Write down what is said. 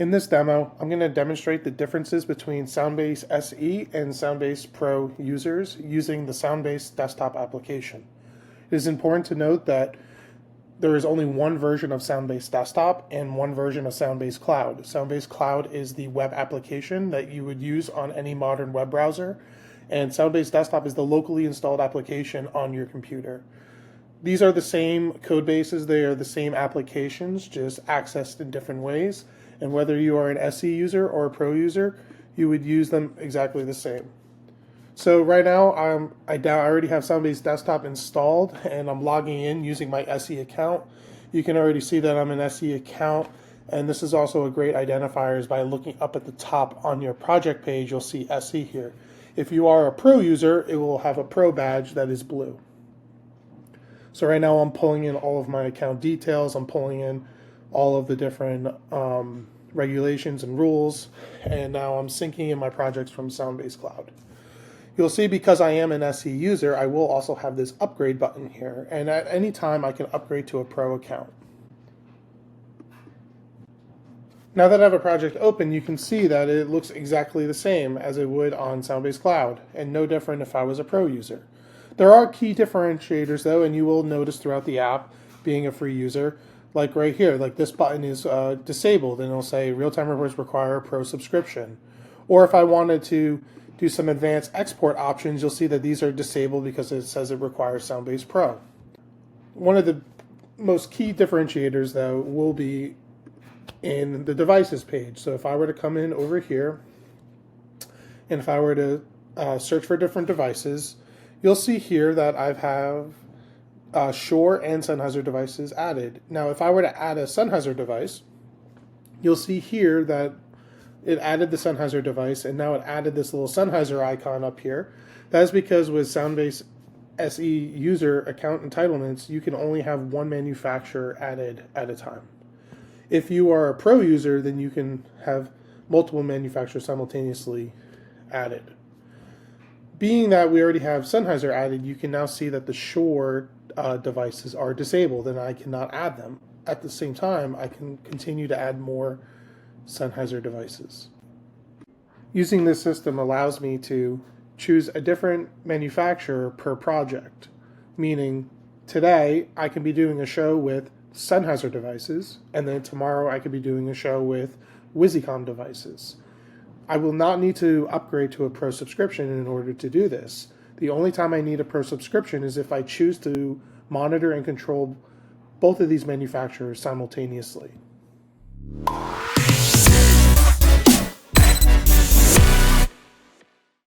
In this demo, I'm going to demonstrate the differences between SoundBase SE and SoundBase Pro users using the SoundBase Desktop application. It is important to note that there is only one version of SoundBase Desktop and one version of SoundBase Cloud. SoundBase Cloud is the web application that you would use on any modern web browser, and SoundBase Desktop is the locally installed application on your computer. These are the same code bases, they are the same applications, just accessed in different ways. And whether you are an SE user or a Pro user, you would use them exactly the same. So right now, I already have SoundBase Desktop installed, and I'm logging in using my SE account. You can already see that I'm an SE account, and this is also a great identifier is by looking up at the top on your project page, you'll see SE here. If you are a Pro user, it will have a Pro badge that is blue. So right now I'm pulling in all of my account details, I'm pulling in all of the different regulations and rules, and now I'm syncing in my projects from SoundBase Cloud. You'll see because I am an SE user, I will also have this upgrade button here, and at any time I can upgrade to a Pro account. Now that I have a project open, you can see that it looks exactly the same as it would on SoundBase Cloud, and no different if I was a Pro user. There are key differentiators though, and you will notice throughout the app, being a free user, like right here, like this button is disabled, and it'll say real-time reports require a Pro subscription. Or if I wanted to do some advanced export options, you'll see that these are disabled because it says it requires SoundBase Pro. One of the most key differentiators though will be in the devices page. So if I were to come in over here, and if I were to search for different devices, you'll see here that I have Shure and Sennheiser devices added. Now, if I were to add a Sennheiser device, you'll see here that it added the Sennheiser device, and now it added this little Sennheiser icon up here. That's because with SoundBase SE user account entitlements, you can only have one manufacturer added at a time. If you are a Pro user, then you can have multiple manufacturers simultaneously added. Being that we already have Sennheiser added, you can now see that the Shure devices are disabled and I cannot add them. At the same time, I can continue to add more Sennheiser devices. Using this system allows me to choose a different manufacturer per project, meaning today I can be doing a show with Sennheiser devices, and then tomorrow I could be doing a show with Wizicom devices. I will not need to upgrade to a Pro subscription in order to do this. The only time I need a Pro subscription is if I choose to monitor and control both of these manufacturers simultaneously.